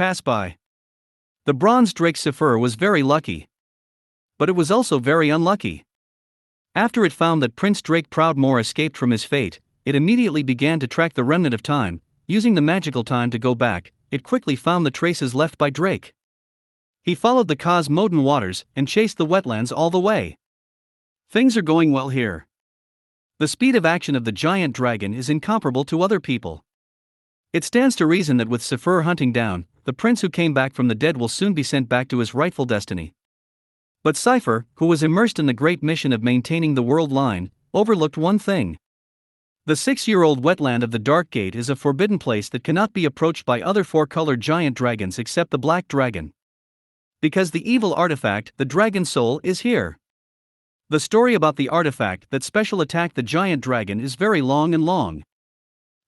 pass by. The bronze drake Zephyr was very lucky. But it was also very unlucky. After it found that Prince Drake Proudmoore escaped from his fate, it immediately began to track the remnant of time. Using the magical time to go back, it quickly found the traces left by Drake. He followed the Cosmodan waters and chased the wetlands all the way. Things are going well here. The speed of action of the giant dragon is incomparable to other people. It stands to reason that with Zephyr hunting down, the prince who came back from the dead will soon be sent back to his rightful destiny. But Cypher, who was immersed in the great mission of maintaining the world line, overlooked one thing. The 6-year-old wetland of the Dark Gate is a forbidden place that cannot be approached by other 4-colored giant dragons except the black dragon. Because the evil artifact, the dragon soul, is here. The story about the artifact that special attacked the giant dragon is very long.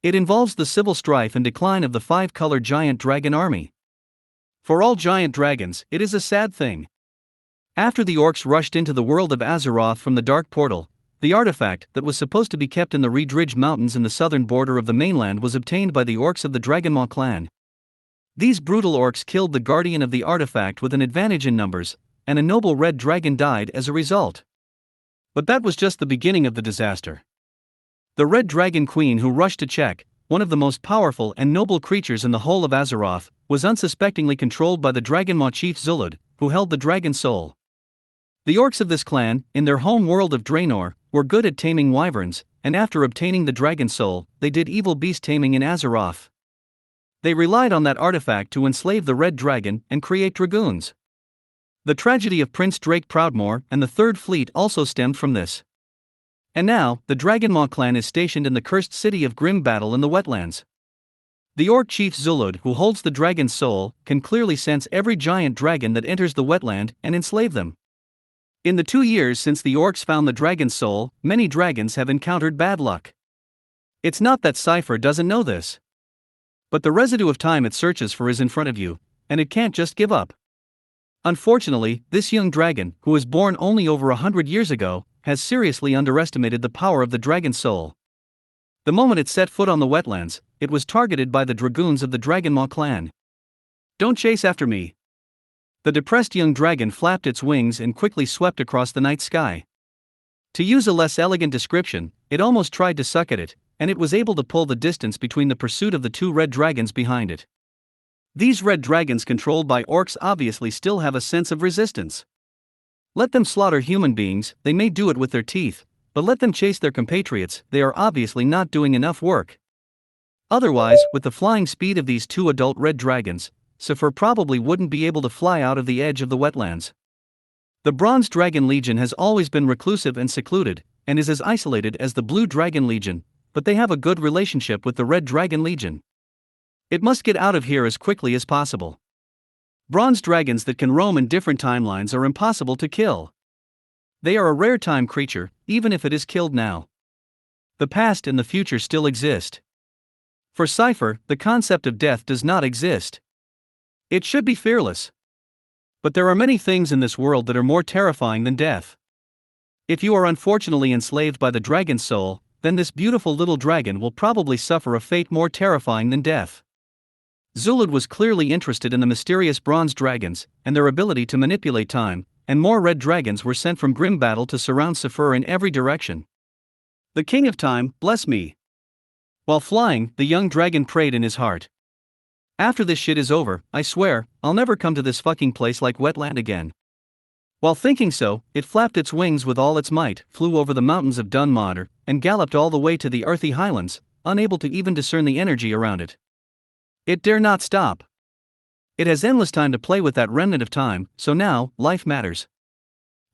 It involves the civil strife and decline of the 5-colored giant dragon army. For all giant dragons, it is a sad thing. After the orcs rushed into the world of Azeroth from the Dark Portal, the artifact that was supposed to be kept in the Reedridge Mountains in the southern border of the mainland was obtained by the orcs of the Dragonmaw clan. These brutal orcs killed the guardian of the artifact with an advantage in numbers, and a noble red dragon died as a result. But that was just the beginning of the disaster. The Red Dragon Queen, who rushed to check, one of the most powerful and noble creatures in the whole of Azeroth, was unsuspectingly controlled by the Dragonmaw chief Zulud, who held the dragon soul. The orcs of this clan, in their home world of Draenor, were good at taming wyverns, and after obtaining the dragon soul, they did evil beast taming in Azeroth. They relied on that artifact to enslave the red dragon and create dragoons. The tragedy of Prince Drake Proudmoore and the Third Fleet also stemmed from this. And now, the Dragonmaw clan is stationed in the cursed city of Grim Battle in the wetlands. The orc chief Zulud, who holds the dragon's soul, can clearly sense every giant dragon that enters the wetland and enslave them. In the 2 years since the orcs found the dragon's soul, many dragons have encountered bad luck. It's not that Cypher doesn't know this. But the residue of time it searches for is in front of you, and it can't just give up. Unfortunately, this young dragon, who was born only over 100 years ago, has seriously underestimated the power of the dragon's soul. The moment it set foot on the wetlands, it was targeted by the dragoons of the Dragonmaw clan. Don't chase after me. The depressed young dragon flapped its wings and quickly swept across the night sky. To use a less elegant description, it almost tried to suck at it, and it was able to pull the distance between the pursuit of the 2 red dragons behind it. These red dragons controlled by orcs obviously still have a sense of resistance. Let them slaughter human beings, they may do it with their teeth, but let them chase their compatriots, they are obviously not doing enough work. Otherwise, with the flying speed of these 2 adult red dragons, Zephyr probably wouldn't be able to fly out of the edge of the wetlands. The Bronze Dragon Legion has always been reclusive and secluded, and is as isolated as the Blue Dragon Legion, but they have a good relationship with the Red Dragon Legion. It must get out of here as quickly as possible. Bronze dragons that can roam in different timelines are impossible to kill. They are a rare time creature, even if it is killed now. The past and the future still exist. For Cypher, the concept of death does not exist. It should be fearless. But there are many things in this world that are more terrifying than death. If you are unfortunately enslaved by the dragon's soul, then this beautiful little dragon will probably suffer a fate more terrifying than death. Zulud was clearly interested in the mysterious bronze dragons and their ability to manipulate time, and more red dragons were sent from Grim Battle to surround Zephyr in every direction. The King of Time, bless me. While flying, the young dragon prayed in his heart. After this shit is over, I swear, I'll never come to this fucking place like wetland again. While thinking so, it flapped its wings with all its might, flew over the mountains of Dunmodder, and galloped all the way to the earthy highlands, unable to even discern the energy around it. It dare not stop. It has endless time to play with that remnant of time, so now, life matters.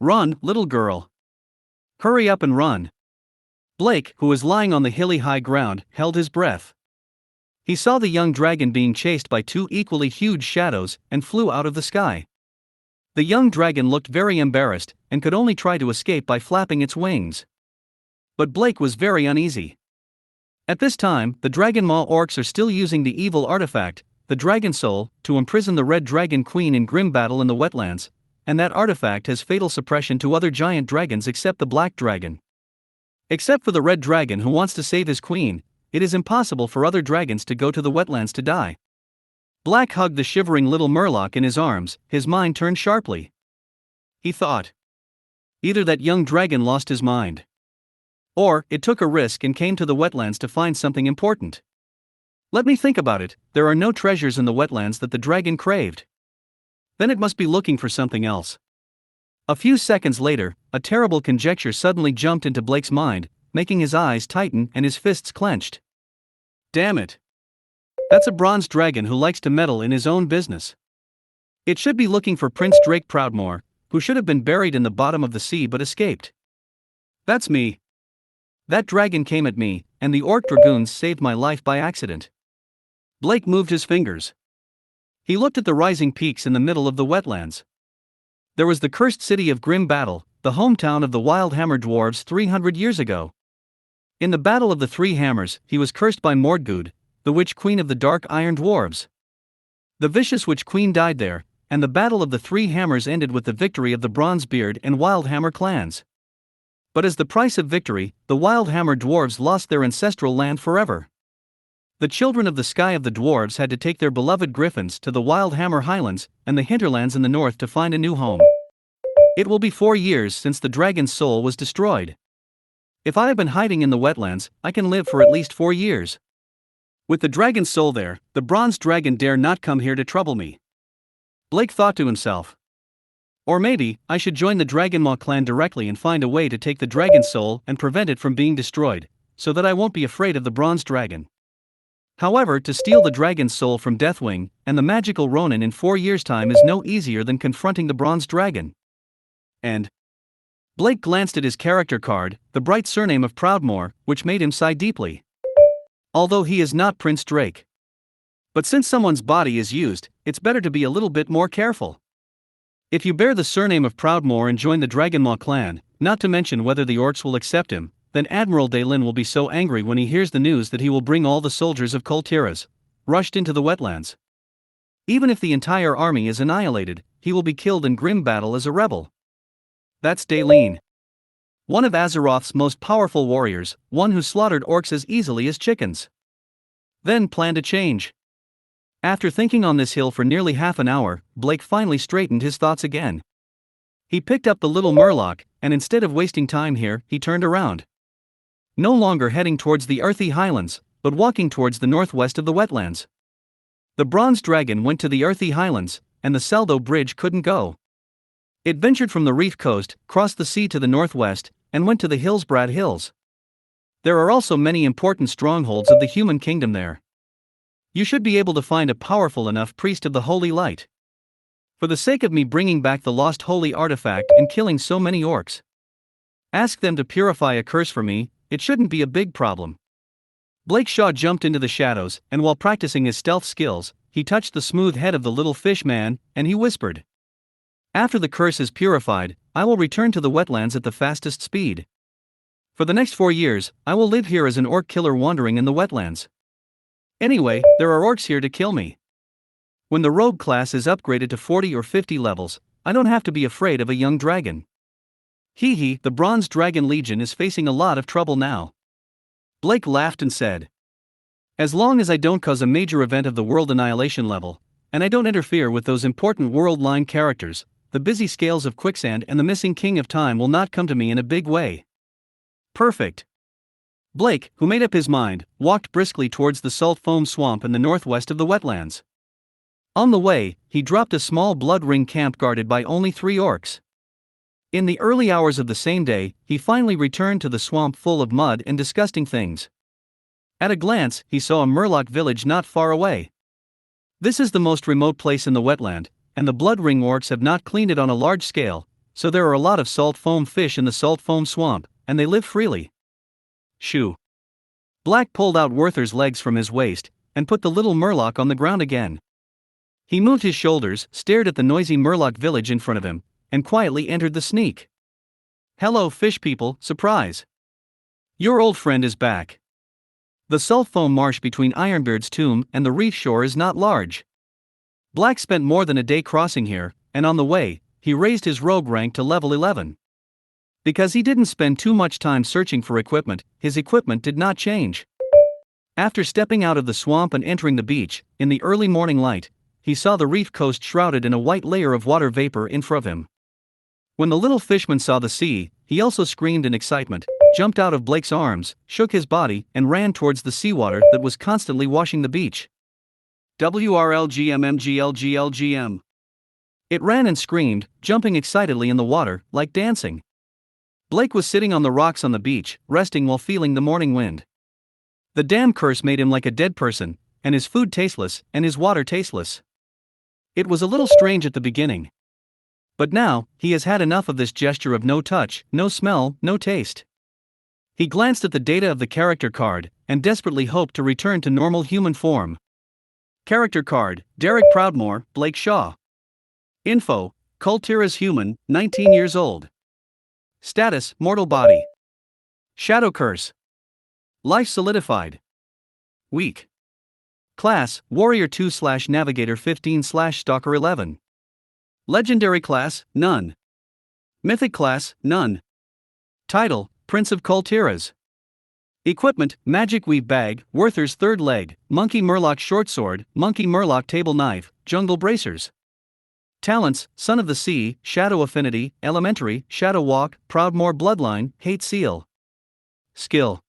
Run, little girl. Hurry up and run. Blake, who was lying on the hilly high ground, held his breath. He saw the young dragon being chased by 2 equally huge shadows, and flew out of the sky. The young dragon looked very embarrassed, and could only try to escape by flapping its wings. But Blake was very uneasy. At this time, the Dragonmaw orcs are still using the evil artifact, the Dragon Soul, to imprison the Red Dragon Queen in Grim Battle in the wetlands, and that artifact has fatal suppression to other giant dragons except the Black Dragon. Except for the Red Dragon who wants to save his queen, it is impossible for other dragons to go to the wetlands to die. Black hugged the shivering little Murloc in his arms, his mind turned sharply. He thought. Either that young dragon lost his mind, or it took a risk and came to the wetlands to find something important. Let me think about it, there are no treasures in the wetlands that the dragon craved. Then it must be looking for something else. A few seconds later, a terrible conjecture suddenly jumped into Blake's mind, making his eyes tighten and his fists clenched. Damn it! That's a bronze dragon who likes to meddle in his own business. It should be looking for Prince Drake Proudmoore, who should have been buried in the bottom of the sea but escaped. That's me. That dragon came at me, and the orc dragoons saved my life by accident. Blake moved his fingers. He looked at the rising peaks in the middle of the wetlands. There was the cursed city of Grim Battle, the hometown of the Wild Hammer dwarves 300 years ago. In the Battle of the Three Hammers, he was cursed by Mordgood, the Witch Queen of the Dark Iron Dwarves. The vicious Witch Queen died there, and the Battle of the Three Hammers ended with the victory of the Bronzebeard and Wild Hammer clans. But as the price of victory, the Wild Hammer dwarves lost their ancestral land forever. The children of the sky of the dwarves had to take their beloved griffins to the Wild Hammer highlands and the hinterlands in the north to find a new home. It will be 4 years since the dragon's soul was destroyed. If I have been hiding in the wetlands, I can live for at least 4 years. With the dragon's soul there, the bronze dragon dare not come here to trouble me. Blake thought to himself. Or maybe, I should join the Dragonmaw clan directly and find a way to take the dragon's soul and prevent it from being destroyed, so that I won't be afraid of the bronze dragon. However, to steal the dragon's soul from Deathwing and the magical Ronin in 4 years' time is no easier than confronting the bronze dragon. And Blake glanced at his character card, the bright surname of Proudmoore, which made him sigh deeply. Although he is not Prince Drake. But since someone's body is used, it's better to be a little bit more careful. If you bear the surname of Proudmoore and join the Dragonmaw clan, not to mention whether the orcs will accept him, then Admiral Daelin will be so angry when he hears the news that he will bring all the soldiers of Kultiras rushed into the wetlands. Even if the entire army is annihilated, he will be killed in grim battle as a rebel. That's Daelin. One of Azeroth's most powerful warriors, one who slaughtered orcs as easily as chickens. Then planned a change. After thinking on this hill for nearly half an hour, Blake finally straightened his thoughts again. He picked up the little Murloc, and instead of wasting time here, he turned around. No longer heading towards the earthy highlands, but walking towards the northwest of the wetlands. The bronze dragon went to the earthy highlands, and the Saldo Bridge couldn't go. It ventured from the reef coast, crossed the sea to the northwest, and went to the Hillsbrad Hills. There are also many important strongholds of the human kingdom there. You should be able to find a powerful enough priest of the Holy Light. For the sake of me bringing back the lost holy artifact and killing so many orcs. Ask them to purify a curse for me, it shouldn't be a big problem. Blake Shaw jumped into the shadows, and while practicing his stealth skills, he touched the smooth head of the little fish man, and he whispered. After the curse is purified, I will return to the wetlands at the fastest speed. For the next 4 years, I will live here as an orc killer wandering in the wetlands. Anyway, there are orcs here to kill me. When the rogue class is upgraded to 40 or 50 levels, I don't have to be afraid of a young dragon. Hee hee, the Bronze Dragon Legion is facing a lot of trouble now. Blake laughed and said. As long as I don't cause a major event of the world annihilation level, and I don't interfere with those important world line characters, the busy scales of quicksand and the missing king of time will not come to me in a big way. Perfect. Blake, who made up his mind, walked briskly towards the salt foam swamp in the northwest of the wetlands. On the way, he dropped a small blood ring camp guarded by only 3 orcs. In the early hours of the same day, he finally returned to the swamp full of mud and disgusting things. At a glance, he saw a Murloc village not far away. This is the most remote place in the wetland, and the blood ring orcs have not cleaned it on a large scale, so there are a lot of salt foam fish in the salt foam swamp, and they live freely. Shoo. Black pulled out Werther's legs from his waist, and put the little Murloc on the ground again. He moved his shoulders, stared at the noisy Murloc village in front of him, and quietly entered the sneak. Hello fish people, surprise. Your old friend is back. The salt foam marsh between Ironbeard's tomb and the reef shore is not large. Black spent more than a day crossing here, and on the way, he raised his rogue rank to level 11. Because he didn't spend too much time searching for equipment, his equipment did not change. After stepping out of the swamp and entering the beach, in the early morning light, he saw the reef coast shrouded in a white layer of water vapor in front of him. When the little fishman saw the sea, he also screamed in excitement, jumped out of Blake's arms, shook his body, and ran towards the seawater that was constantly washing the beach. WRLGMMGLGLGM. It ran and screamed, jumping excitedly in the water, like dancing. Blake was sitting on the rocks on the beach, resting while feeling the morning wind. The damn curse made him like a dead person, and his food tasteless, and his water tasteless. It was a little strange at the beginning. But now, he has had enough of this gesture of no touch, no smell, no taste. He glanced at the data of the character card, and desperately hoped to return to normal human form. Character card, Derek Proudmore, Blake Shaw. Info, Kultira's human, 19 years old. Status, mortal body. Shadow curse. Life solidified. Weak. Class, Warrior 2/Navigator 15/Stalker 11. Legendary class, none. Mythic class, none. Title, Prince of Kultiras. Equipment, Magic Weave Bag, Werther's Third Leg, Monkey Murloc Short Sword, Monkey Murloc Table Knife, Jungle Bracers. Talents, Son of the Sea, Shadow Affinity, Elementary, Shadow Walk, Proudmore Bloodline, Hate Seal. Skill.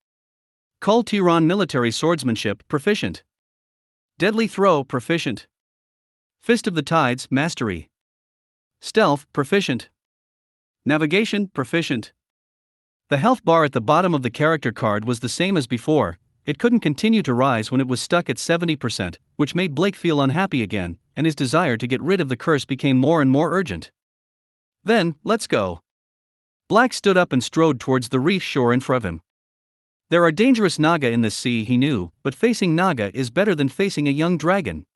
Kultiran Military Swordsmanship, Proficient. Deadly Throw, Proficient. Fist of the Tides, Mastery. Stealth, Proficient. Navigation, Proficient. The health bar at the bottom of the character card was the same as before. It couldn't continue to rise when it was stuck at 70%, which made Blake feel unhappy again, and his desire to get rid of the curse became more and more urgent. Then, let's go. Black stood up and strode towards the reef shore in front of him. There are dangerous Naga in this sea, he knew, but facing Naga is better than facing a young dragon.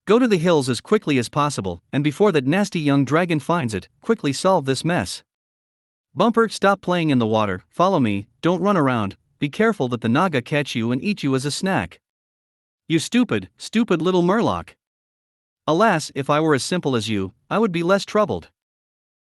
Go to the hills as quickly as possible, and before that nasty young dragon finds it, quickly solve this mess. Bumper, stop playing in the water, follow me, don't run around, be careful that the Naga catch you and eat you as a snack. You stupid, stupid little Murloc. Alas, if I were as simple as you, I would be less troubled.